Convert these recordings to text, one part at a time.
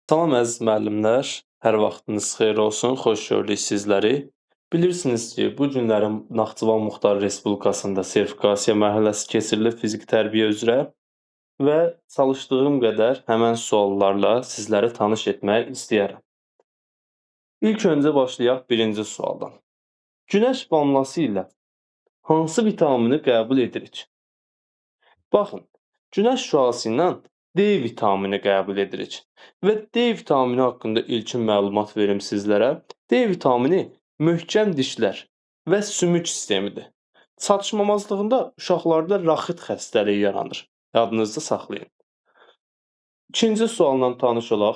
Salam əziz müəllimlər, hər vaxtınız xeyir olsun, xoş gördük sizləri. Bilirsiniz ki, bu günləri Naxçıvan Muxtar Respublikasında sertifikasiya mərhələsi keçirilir fiziki tərbiyə üzrə və çalışdığım qədər həmən suallarla sizləri tanış etmək istəyərəm. İlk öncə başlayaq birinci sualdan. Günəş vanası ilə hansı vitamini qəbul edirik? Baxın, günəş şüası ilə D vitamini qəbul edirik və D vitamini haqqında ilkin məlumat verim sizlərə. D vitamini möhkəm dişlər və sümük sistemidir. Çatışmamazlığında uşaqlarda raxit xəstəliyi yaranır. Yadınızda saxlayın. İkinci sualla tanış olaq.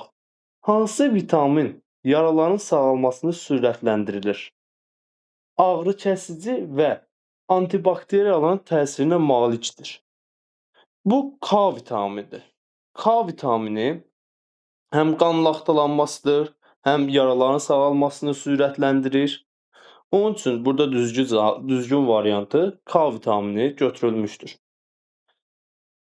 Hansı vitamin yaraların sağalmasını sürətləndirir? Ağrı kəsici və antibakteriyaların təsirinə malikdir. Bu K vitaminidir. K vitamini həm qan laxtalanmasıdır, həm yaraların sağalmasını sürətləndirir. Onun üçün burada düzgün variantı K vitamini götürülmüşdür.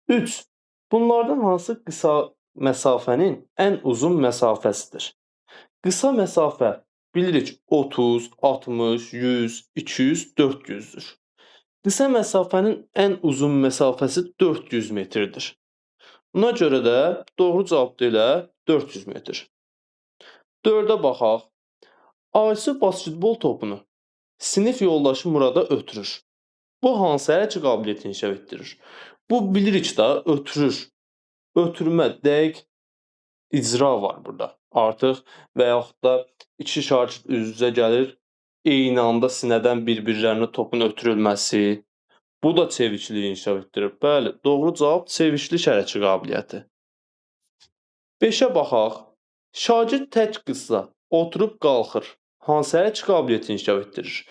3. Bunlardan hansı qısa məsafənin ən uzun məsafəsidir? Qısa məsafə bilirik 30, 60, 100, 200, 400-dür. Qısa məsafənin ən uzun məsafəsi 400 metrdir. Buna görə də doğru cavab da elə 400 metr. 4-ə baxaq. Aysu basketbol topunu sinif yoldaşı Murada ötürür. Bu hansı hərəkət qabiliyyətini inkişaf etdirir? Bu bilirik də ötürür. Ötürmə, dəqiq icra var burada. Artıq və yaxud da iki şagird üz-üzə gəlir, eyni anda sinədən bir-birlərinə topun ötürülməsi. Bu da çevikliyi inkişaf etdirir. Bəli, doğru cavab çeviklik hərəkət qabiliyyəti. 5-ə baxaq. Şagird tək qızla oturub qalxır. Hansı hərəkət qabiliyyətini inkişaf etdirir?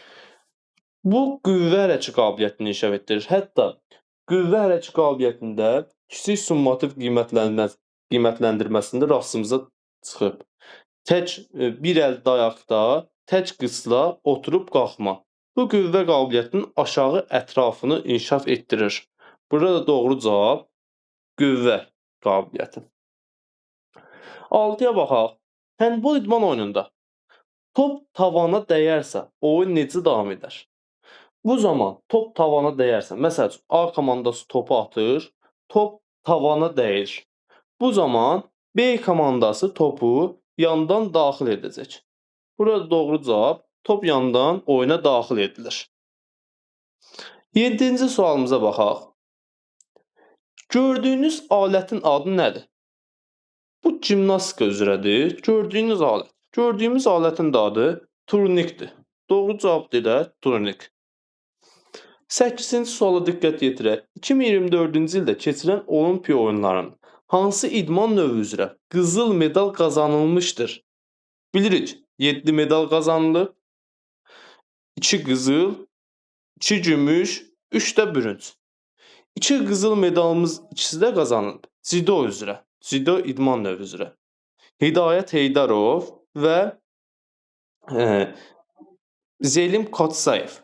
Bu qüvvə hərəkət qabiliyyətini inkişaf etdirir. Hətta qüvvə hərəkət qabiliyyətində kiçik summativ qiymətləndirməsində rastımıza çıxıb. Tək bir əl dayaqda, tək qızla oturub qalxma. Bu qüvvə qabiliyyətinin aşağı ətrafını inkişaf etdirir. Burada da doğru cavab qüvvə qabiliyyəti. 6-ya baxaq. Handbol idman oyununda top tavana dəyərsə, oyun necə davam edər? Bu zaman top tavana dəyərsə, məsəl üçün A komandası topu atır, top tavana dəyir. Bu zaman B komandası topu yandan daxil edəcək. Burada doğru cavab top yandan oyuna daxil edilir. 7-ci sualımıza baxaq. Gördüyünüz alətin adı nədir? Bu gimnastika üzrədir. Gördüyümüz alətin də adı turnikdir. Doğru cavab da turnik. 8-ci suala diqqət yetirək. 2024-cü ildə keçirilən Olimpiya oyunlarının hansı idman növü üzrə qızıl medal qazanılmışdır? Bilirik, 7 medal qazanılıb. 2 qızıl, 2 gümüş, 3 də bürünc. 2 qızıl medalımız ikisi də qazanılıb. Cido üzrə, cido idman növü üzrə. Hidayət Heydarov və Zelim Kotsayev.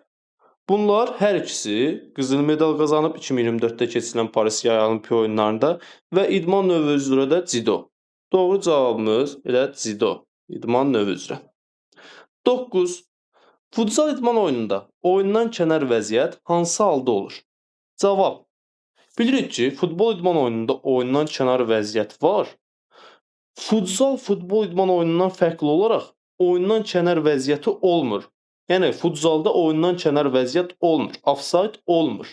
Bunlar hər ikisi qızıl medal qazanıb 2024-də keçirilən Paris Yay Olimpiya oyunlarında və idman növü üzrə də cido. Doğru cavabımız elə cido, idman növü üzrə. 9. Futsal idman oyununda oyundan kənar vəziyyət hansı halda olur? Cavab. Bilirik ki, futbol idman oyununda oyundan kənar vəziyyət var. Futsal futbol idman oyunundan fərqli olaraq oyundan kənar vəziyyəti olmur. Yəni, futsalda oyundan kənar vəziyyət olmur, offside olmur.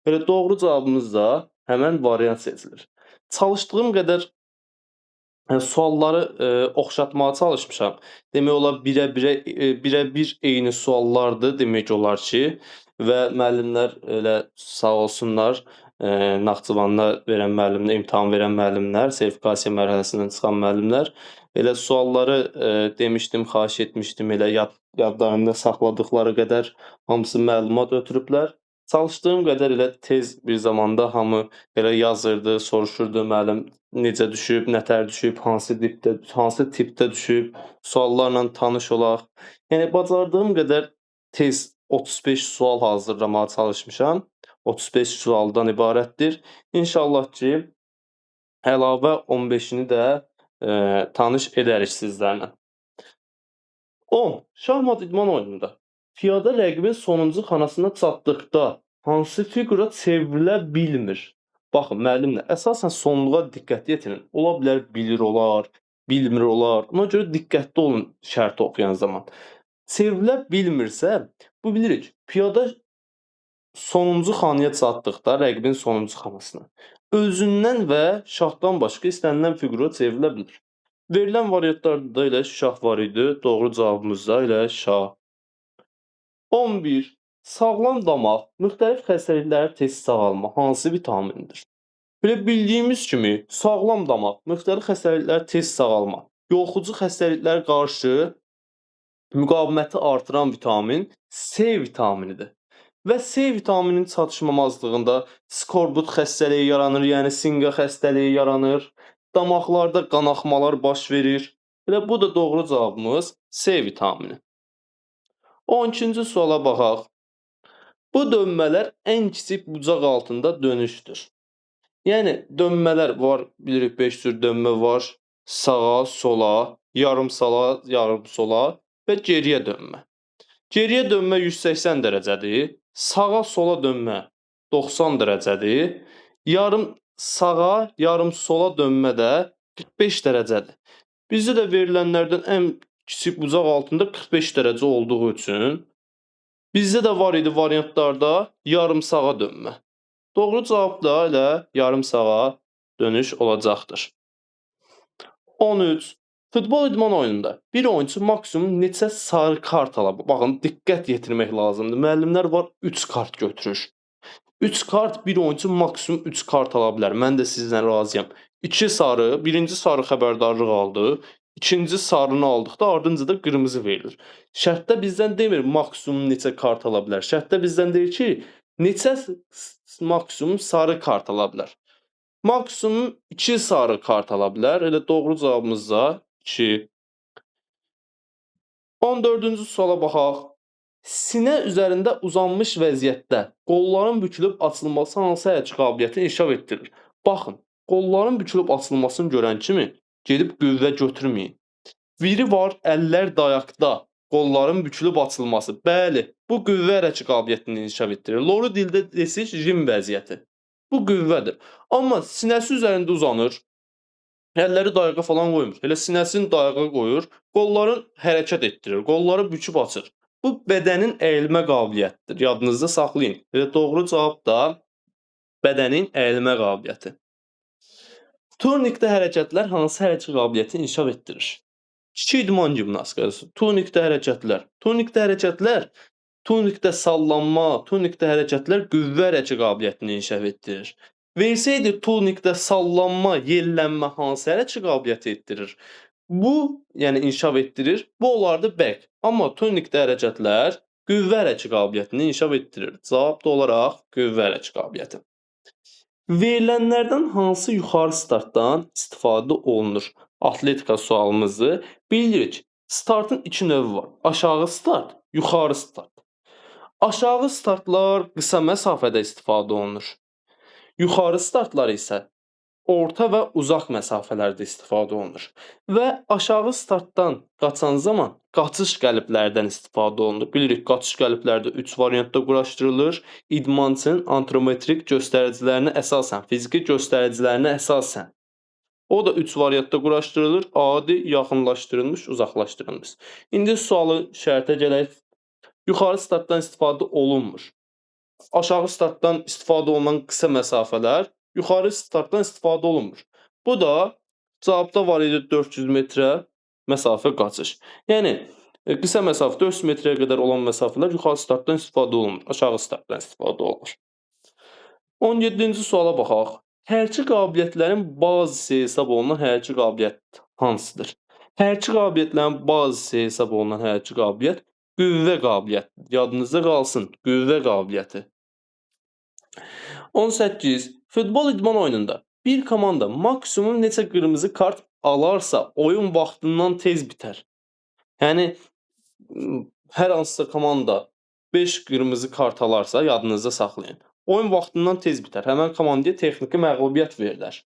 Belə doğru cavabımız da həmən variant seçilir. Çalışdığım qədər sualları oxşatmağa çalışmışam. Demək olar birə-bir eyni suallardır demək olar ki və müəllimlər elə sağ olsunlar, Naxçıvanda verən müəllimlər, imtahan verən müəllimlər, sertifikasiya mərhələsindən çıxan müəllimlər elə sualları demişdim, xahiş etmişdim, elə yadlarında saxladıqları qədər hamısı məlumat ötürüblər. Çalışdığım qədər elə tez bir zamanda hamı elə yazırdı, soruşurdu müəllim necə düşüb, nətər düşüb, hansı tipdə düşüb, suallarla tanış olaq. Yəni bacardığım qədər tez 35 sual hazırlamağa çalışmışam. 35 sualdan ibarətdir. İnşallah ki, əlavə 15-ini də tanış edərik sizlərlə. 10. Şahmat idman oyununda piyada rəqibin sonuncu xanasına çatdıqda hansı fiqura çevrilə bilmir? Baxın, müəllimlər, əsasən sonluğa diqqət yetirin. Ola bilər bilir olar, bilmir olar. Ona görə diqqətli olun şərti oxuyan zaman. Çevrilə bilmirsə, bu bilirik. Piyada sonuncu xanaya çatdıqda rəqibin sonuncu xanasına özündən və şahdan başqa istənilən fiqura çevrilə bilir. Verilən variantlarda elə şah var idi. Doğru cavabımız da elə şah. 11. Sağlam damaq müxtəlif xəstəlikləri tez sağalma hansı vitamindir? Belə bildiyimiz kimi sağlam damaq müxtəlif xəstəlikləri tez sağalma, yoluxucu xəstəliklərə qarşı müqaviməti artıran vitamin C vitaminidir. Və C vitamininin çatışmamazlığında skorbut xəstəliyi yaranır, yəni sinqa xəstəliyi yaranır. Damaqlarda qanaxmalar baş verir. Elə bu da doğru cavabımız C vitamini. 12-ci suala baxaq. Bu dönmələr ən kiçik bucaq altında dönüşdür. Yəni dönmələr var, bilirik 5 cür dönmə var. Sağa, sola, yarım sağa, yarım sola və geriyə dönmə. Geriyə dönmə 180 dərəcədir. Sağa, sola dönmə 90 dərəcədir. Yarım sağa, yarım sola dönmə də 45 dərəcədir. Bizdə də verilənlərdən ən kiçik bucaq altında 45 dərəcə olduğu üçün bizdə də var idi variantlarda yarım sağa dönmə. Doğru cavab da elə yarım sağa dönüş olacaqdır. 13. Futbol idman oyununda bir oyunçu maksimum neçə sarı kart ala bilər? Baxın, diqqət yetirmək lazımdır. Müəllimlər var 3 kart götürür. 3 kart bir oyunçu maksimum 3 kart ala bilər. Mən də sizlə razıyam. 2 sarı, birinci sarı xəbərdarlıq aldı. İkinci sarını aldıqda ardınca da qırmızı verilir. Şərtdə bizdən demir maksimum neçə kart ala bilər. Şərtdə bizdən deyir ki, neçə maksimum sarı kart ala bilər. Maksimum 2 sarı kart ala bilər. Elə doğru cavabımız da 2. 14-cü suala baxaq. Sinə üzərində uzanmış vəziyyətdə qolların bükülüb açılması hansı hərəkət qabiliyyətini inkişaf etdirir? Baxın, qolların bükülüb açılmasını görən kimi gedib qüvvə götürməyin. Biri var, əllər dayaqda, qolların bükülüb açılması. Bəli, bu qüvvə hərəkət qabiliyyətini inkişaf etdirir. Loru dildə desək jim vəziyyəti. Bu qüvvədir. Amma sinəsi üzərində uzanır. Əlləri dayağa falan qoymur. Elə sinəsini dayağa qoyur, qolların hərəkət etdirir, qolları büküb açır. Bu bədənin əyilmə qabiliyyətidir. Yadınızda saxlayın. Elə doğru cavab da bədənin əyilmə qabiliyyəti. Turnikdə hərəkətlər hansı hərəkət qabiliyyəti inkişaf etdirir? Kiçik idman jimnastikası, turnikdə hərəkətlər. Turnikdə sallanma, turnikdə hərəkətlər qüvvə hərəkət qabiliyyətini inkişaf etdirir. Versəydi turnikdə sallanma, yellənmə hansı hərəkət qabiliyyəti etdirir? Bu, yəni inkişaf etdirir. Bu olardı back. Amma turnikdə hərəkətlər qüvvə hərəkət qabiliyyətini inkişaf etdirir. Cavab da olaraq qüvvə hərəkət qabiliyyəti. Verilənlərdən hansı yuxarı startdan istifadə olunur? Atletika sualımızı bilirik. Startın 2 növü var. Aşağı start, yuxarı start. Aşağı startlar qısa məsafədə istifadə olunur. Yuxarı startlar isə orta və uzaq məsafələrdə istifadə olunur. Və aşağı startdan qaçan zaman qaçış qəliblərdən istifadə olunur. Bilirik, qaçış qəliblərdə 3 variantda quraşdırılır. İdmançının antrometrik göstəricilərinə əsasən, fiziki göstəricilərinə əsasən. O da 3 variantda quraşdırılır. Adi, yaxınlaşdırılmış, uzaqlaşdırılmış. İndi sualı şərtə gələk. Yuxarı startdan istifadə olunmur. Aşağı startdan istifadə olunan qısa məsafələr yuxarı startdan istifadə olunmur. Bu da cavabda var idi 400 metrə məsafə qaçış. Yəni qısa məsafə 400 metrəyə qədər olan məsafələr yuxarı startdan istifadə olunmur, aşağı startdan istifadə olunur. 17-ci suala baxaq. Hərəkət qabiliyyətlərin bazisi hesab olunan hərəkət qabiliyyət hansıdır? Hərəkət qabiliyyətlərin bazisi hesab olunan hərəkət qabiliyyət qüvvə qabiliyyətidir. Yadınızda qalsın, qüvvə qabiliyyəti. 18. Futbol idman oyununda bir komanda maksimum neçə qırmızı kart alarsa oyun vaxtından tez bitər. Yəni hər hansısa komanda 5 qırmızı kart alarsa yadınızda saxlayın. Oyun vaxtından tez bitər. Həmən komandaya texniki məğlubiyyət verilər.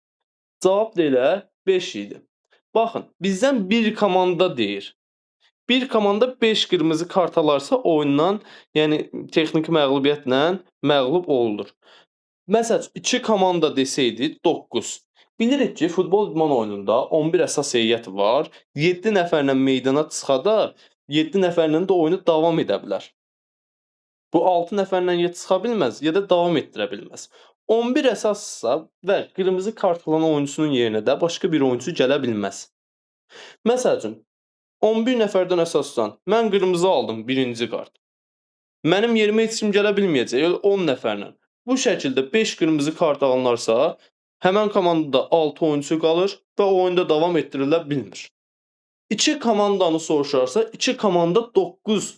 Cavab da elə 5 idi. Baxın, bizdən bir komanda deyir. Bir komanda 5 qırmızı kart alarsa oyundan, yəni texniki məğlubiyyətlə məğlub olunur. Məsəl üçün 2 komanda desəydi 9. Bilirik ki, futbol idman oyununda 11 əsas heyət var. 7 nəfərlə meydana çıxada 7 nəfərlə də oyunu davam edə bilər. Bu 6 nəfərlə ya çıxa bilməz, ya da davam etdirə bilməz. 11 əsassa və qırmızı kart alan oyunçunun yerinə də başqa bir oyunçu gələ bilməz. Məsəl üçün 11 nəfərdən əsaslan mən qırmızı aldım birinci kart. Mənim yerimə heç kim gələ bilməyəcək, elə 10 nəfərlə. Bu şəkildə 5 qırmızı kart alınarsa, həmən komandada 6 oyunçu qalır və oyunda davam etdirilə bilmir. 2 komandanı soruşarsa, 2 komanda 9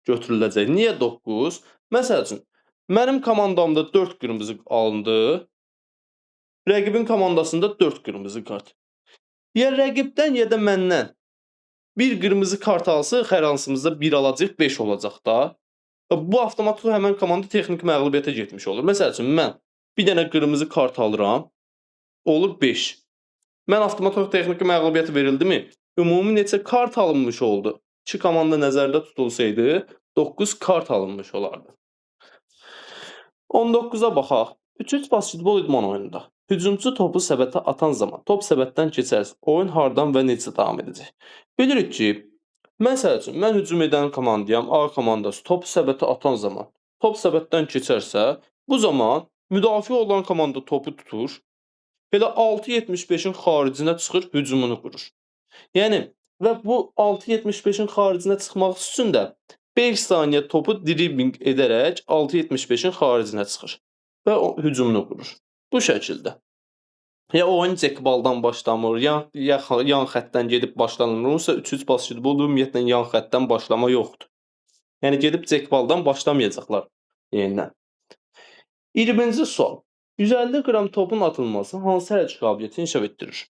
götürüləcək. Niyə 9? Məsəl üçün, mənim komandamda 4 qırmızı alındı, rəqibin komandasında 4 qırmızı kart. Ya rəqibdən, ya da məndən bir qırmızı kart alsa, hər hansımızda 1 alacaq, 5 olacaq da. Bu avtomatik həmən komanda texniki məğlubiyyətə getmiş olur. Məsəl üçün, mən bir dənə qırmızı kart alıram, olur 5. Mən avtomatik texniki məğlubiyyət verildimi? Ümumi neçə kart alınmış oldu? 2 komanda nəzərdə tutulsaydı, 9 kart alınmış olardı. 19-a baxaq. 3-3 basketbol idman oyununda. Hücumçu topu səbətə atan zaman top səbətdən keçərsə, oyun hardan və necə davam edəcək? Bilirik ki, məsəl üçün, mən hücum edən komandayam, A komandası topu səbətə atan zaman top səbətdən keçərsə, bu zaman müdafiə olan komanda topu tutur, elə 6.75-in xaricinə çıxır, hücumunu qurur. Yəni, və bu 6.75-in xaricinə çıxmaq üçün də 5 saniyə topu dribbling edərək 6.75-in xaricinə çıxır və hücumunu qurur. Bu şəkildə. Ya oyun cekbaldan başlamır, yan xəttdən gedib başlanılırsa 3-3 basketbolda ümumiyyətlə yan xəttdən başlama yoxdur. Yəni gedib cekbaldan başlamayacaqlar yenidən. 20-ci sual. 150 qram topun atılması hansı hərəkət qabiliyyəti inkişaf etdirir?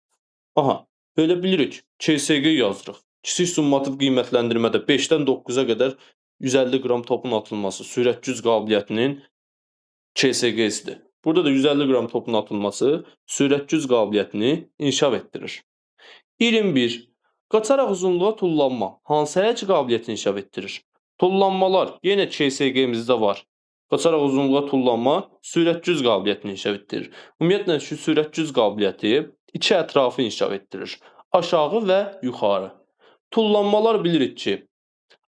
Aha, belə bilirik. KSG yazırıq. Kiçik summativ qiymətləndirmədə 5-dən 9-a qədər 150 qram topun atılması sürət güc qabiliyyətinin KSG-sidir. Burada da 150 qram topun atılması sürət güc qabiliyyətini inkişaf etdirir. 21. Qaçaraq uzunluğa tullanma hansı hərəkət qabiliyyəti inkişaf etdirir? Tullanmalar yenə KSG-mizdə var. Qaçaraq uzunluğa tullanma sürət güc qabiliyyətini inkişaf etdirir. Ümumiyyətlə şu sürət güc qabiliyyəti iki ətrafı inkişaf etdirir. Aşağı və yuxarı. Tullanmalar bilirik ki,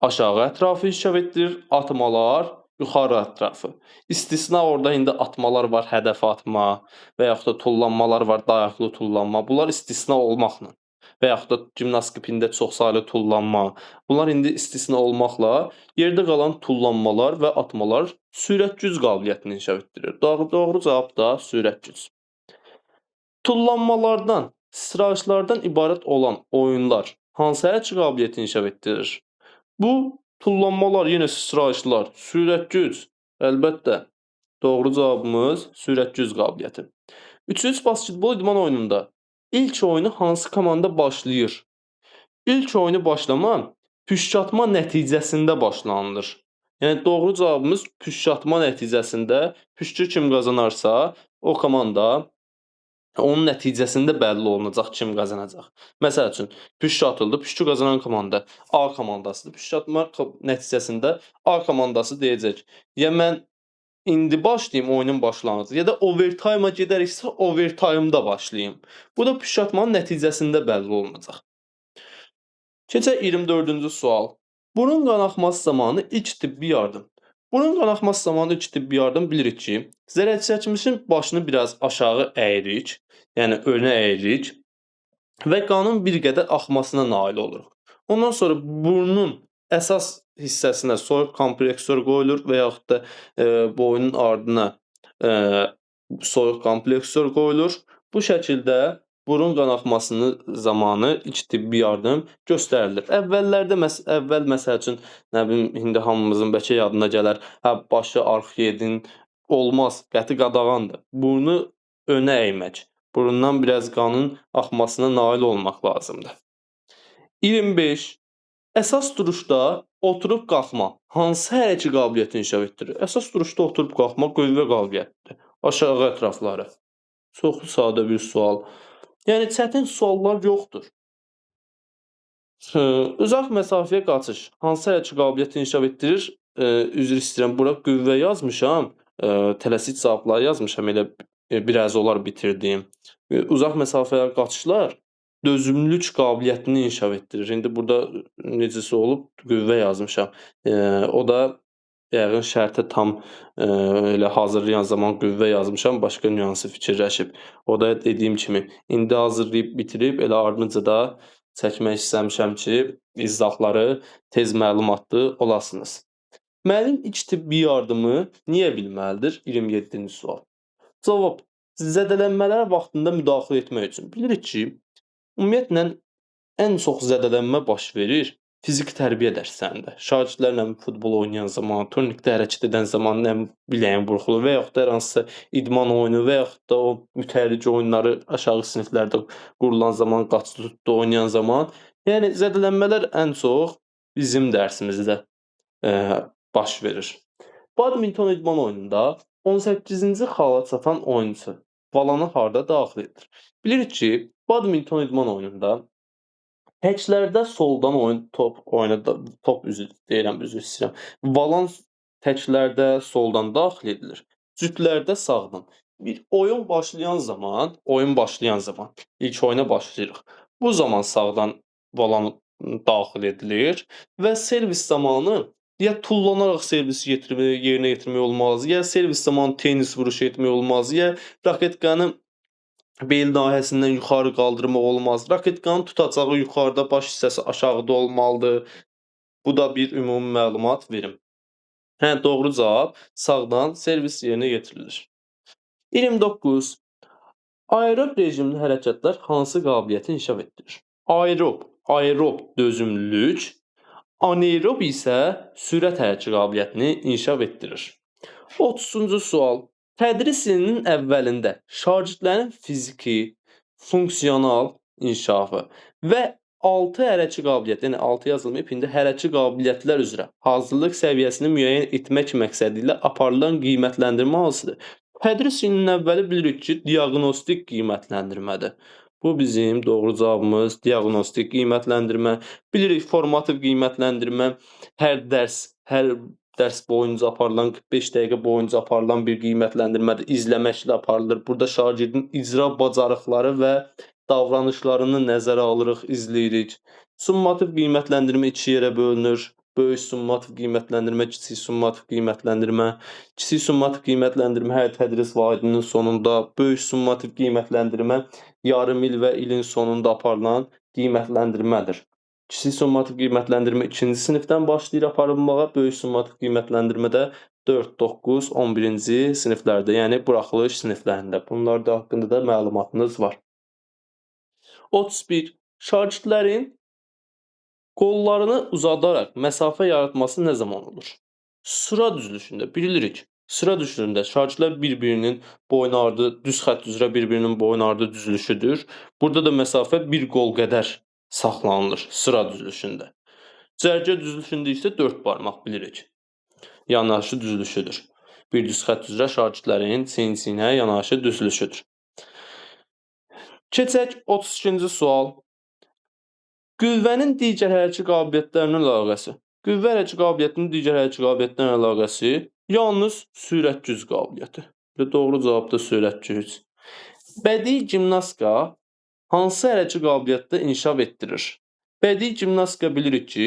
aşağı ətrafı inkişaf etdirir, atmalar yuxarı ətrafı. İstisna orada indi atmalar var, hədəfə atma və yaxud da tullanmalar var, dayaqlı tullanma. Bunlar istisna olmaqla və yaxud da gimnastikində çoxsaylı tullanma. Bunlar indi istisna olmaqla yerdə qalan tullanmalar və atmalar sürət güc qabiliyyətini inkişaf etdirir. Doğru cavab da sürət güc. Tullanmalardan, sıraçlardan ibarət olan oyunlar hansı hərəkət qabiliyyəti inkişaf etdirir? Bu tullanmalar yenə sıraçlar, sürət güc, əlbəttə. Doğru cavabımız sürət güc qabiliyyəti. 3-3 basketbol idman oyununda ilk oyunu hansı komanda başlayır? İlk oyunu başlama püşkatma nəticəsində başlanılır. Yəni doğru cavabımız püşkatma nəticəsində püşkü kim qazanarsa, o komanda onun nəticəsində bəlli olunacaq kim qazanacaq. Məsəl üçün, püşk atıldı, püşkü qazanan komanda A komandasıdır. Püşk atma nəticəsində A komandası deyəcək, ya mən indi başlayayım oyunun başlanğıcı, ya da overtime-a gedəriksə overtime-da başlayayım. Bu da püşk atmanın nəticəsində bəlli olunacaq. Keçək 24-cü sual. Burun qanaxması zamanı ilk tibbi yardım. Burun qanaxması zamanı ilk tibbi yardım bilirik ki, zərərçəkmişin başını biraz aşağı əyirik, yəni önə əyirik və qanın bir qədər axmasına nail oluruq. Ondan sonra burnun əsas hissəsinə soyuq kompresor qoyulur və yaxud da boynun ardına soyuq kompresor qoyulur. Bu şəkildə burun qanaxmasını zamanı ilk tibbi yardım göstərilir. Əvvəl məsəl üçün, nə bilim, indi hamımızın bəlkə yadına gələr, başı arx yedin, olmaz, qəti qadağandır. Burnu önə əymək, burundan biraz qanın axmasına nail olmaq lazımdır. 25. Əsas duruşda oturub qalxma hansı hərəkət qabiliyyəti inkişaf etdirir? Əsas duruşda oturub qalxma qüvvə qabiliyyətidir. Aşağı ətrafları. Çox sadə bir sual. Yəni çətin suallar yoxdur. Uzaq məsafəyə qaçış hansı hərəkət qabiliyyəti inkişaf etdirir? Üzr istəyirəm, bura qüvvə yazmışam, tələsik cavabları yazmışam, elə bir az olar bitirdim. Uzaq məsafəyə qaçışlar dözümlülük qabiliyyətini inkişaf etdirir. İndi burada necəsə olub qüvvə yazmışam. O da yəqin şərtə tam elə hazırlayan zaman qüvvə yazmışam, başqa nüansı fikirləşib. O da dediyim kimi, indi hazırlayıb bitirib elə ardınca da çəkmək istəmişəm ki, izahları tez məlumatlı olasınız. Müəllim ilk tibbi yardımı niyə bilməlidir? 27-ci sual. Cavab: zədələnmələr vaxtında müdaxilə etmək üçün. Bilirik ki, ümumiyyətlə ən çox zədələnmə baş verir fiziki tərbiyə dərslərində. Şagirdlərlə futbol oynayan zaman, turnikdə hərəkət edən zaman, nə bilim, biləyin burxulur və yaxud da hər hansısa idman oyunu və yaxud da o mütəhliki oyunları aşağı siniflərdə qurulan zaman, qaç-tutdu oynayan zaman, yəni zədələnmələr ən çox bizim dərsimizdə baş verir. Badminton idman oyununda 18-ci xala çatan oyunçu balanı harda daxil edir? Bilirik ki, badminton idman oyununda təklərdə soldan top üzr istəyirəm. Balan təklərdə soldan daxil edilir, cütlərdə sağdan. Bir oyun başlayan zaman ilk oyuna başlayırıq. Bu zaman sağdan balan daxil edilir və servis zamanı ya tullanaraq servisi yerinə yetirmək olmaz, ya servis zamanı tenis vuruşu etmək olmaz, ya raketkanı bel nahiyəsindən yuxarı qaldırmaq olmaz. Raketkanın tutacağı yuxarıda, baş hissəsi aşağıda olmalıdır. Bu da bir ümumi məlumat verim. Doğru cavab sağdan servis yerinə yetirilir. 29. Aerob rejimli hərəkətlər hansı qabiliyyəti inkişaf etdirir? Aerob dözümlülük, anaerob isə sürət hərəkət qabiliyyətini inkişaf etdirir. 30-cu sual. Tədris ilinin əvvəlində şagirdlərin fiziki, funksional inkişafı və 6 hərəkət qabiliyyəti, yəni 6 yazılmayıb, indi hərəkət qabiliyyətlər üzrə hazırlıq səviyyəsini müəyyən etmək məqsədi ilə aparılan qiymətləndirmə hansıdır? Tədris ilinin əvvəli bilirik ki, diaqnostik qiymətləndirmədir. Bu bizim doğru cavabımız diaqnostik qiymətləndirmə. Bilirik, formativ qiymətləndirmə hər dərs boyunca aparılan, 45 dəqiqə boyunca aparılan bir qiymətləndirmədir. İzləməklə aparılır. Burada şagirdin icra bacarıqları və davranışlarını nəzərə alırıq, izləyirik. Summativ qiymətləndirmə 2 yerə bölünür. Böyük summativ qiymətləndirmə, kiçik summativ qiymətləndirmə. Kiçik summativ qiymətləndirmə hər tədris vahidinin sonunda, böyük summativ qiymətləndirmə yarım il və ilin sonunda aparılan qiymətləndirmədir. Kiçik summativ qiymətləndirmə 2-ci sinifdən başlayır aparılmağa, böyük summativ qiymətləndirmə də 4, 9, 11-ci siniflərdə, yəni buraxılış siniflərində. Bunlar da haqqında da məlumatınız var. 31. Şagirdlərin qollarını uzadaraq məsafə yaratması nə zaman olur? Sıra düzülüşündə bilirik. Sıra düzülüşündə şagirdlər bir-birinin boyunardı, düz xətt üzrə bir-birinin boyunardı düzülüşüdür. Burada da məsafə bir qol qədər saxlanılır sıra düzülüşündə. Cərgə düzülüşündə isə 4 barmaq bilirik. Yanaşı düzülüşüdür. Bir düz xətt üzrə şagirdlərin çiyin-çiyinə yanaşı düzülüşüdür. Keçək 32-ci sual. Qüvvənin digər hərəkət qabiliyyətlərinə əlaqəsi. Qüvvə hərəkət qabiliyyətinin digər hərəkət qabiliyyətlərlə əlaqəsi yalnız sürət güc qabiliyyəti. Və doğru cavab da sürət güc. Bədii gimnastika hansı hərəkət qabiliyyətdə inkişaf etdirir? Bədii gimnastika bilirik ki,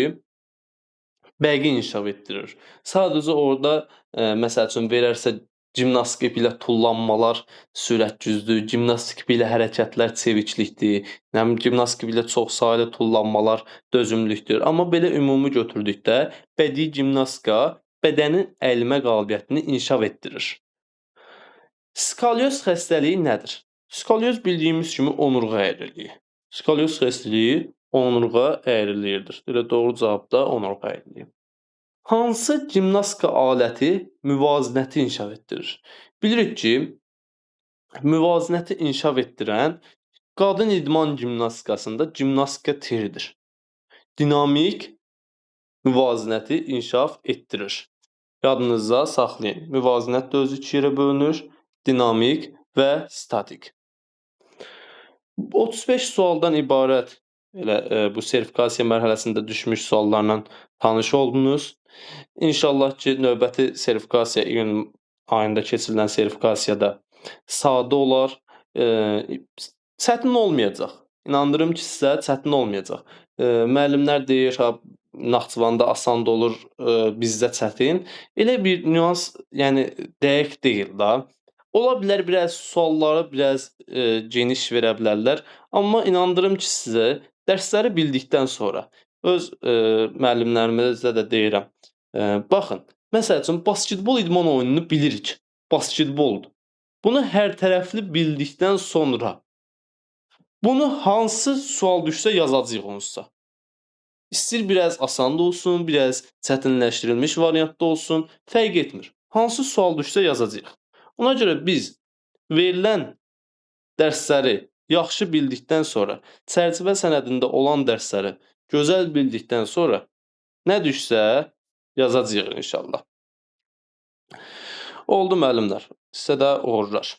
bəqi inkişaf etdirir. Sadəcə orada məsəl üçün verərsə gimnastika ilə tullanmalar sürət gücdür, gimnastika ilə hərəkətlər çeviklikdir, gimnastika ilə çoxsaylı tullanmalar dözümlükdür. Amma belə ümumi götürdükdə bədii gimnastika bədənin əyilmə qabiliyyətini inkişaf etdirir. Skolyoz xəstəliyi nədir? Skolyoz bildiyimiz kimi onurğa əyriliyi. Skolyoz xəstəliyi onurğa əyriliyidir. Elə doğru cavab da onurğa əyriliyi. Hansı gimnastika aləti müvazinəti inkişaf etdirir? Bilirik ki, müvazinəti inkişaf etdirən qadın idman gimnastikasında gimnastika tiridir. Dinamik müvazinəti inkişaf etdirir. Yadınızda saxlayın. Müvazinət də özü 2 yerə bölünür. Dinamik və statik. 35 sualdan ibarət elə bu sertifikasiya mərhələsində düşmüş suallarla tanış oldunuz. İnşallah ki, növbəti sertifikasiya iyun ayında keçirilən sertifikasiyada sadə olar, çətin olmayacaq. İnandırım ki, sizə çətin olmayacaq. Müəllimlər deyir, ha, Naxçıvanda asan da olur, bizdə çətin. Elə bir nüans, yəni dəqiq deyil də. Ola bilər biraz sualları biraz geniş verə bilərlər, amma inandırım ki, sizə dərsləri bildikdən sonra öz müəllimlərimizə də deyirəm. Baxın, məsəl üçün basketbol idman oyununu bilirik. Basketboldur. Bunu hər tərəfli bildikdən sonra bunu hansı sual düşsə yazacağıq onsuz. İstəyir biraz asan da olsun, biraz çətinləşdirilmiş variantda olsun, fərq etmir. Hansı sual düşsə yazacağıq. Ona görə biz verilən dərsləri yaxşı bildikdən sonra, çərçivə sənədində olan dərsləri gözəl bildikdən sonra nə düşsə yazacağıq inşallah. Oldu müəllimlər. Sizə də uğurlar.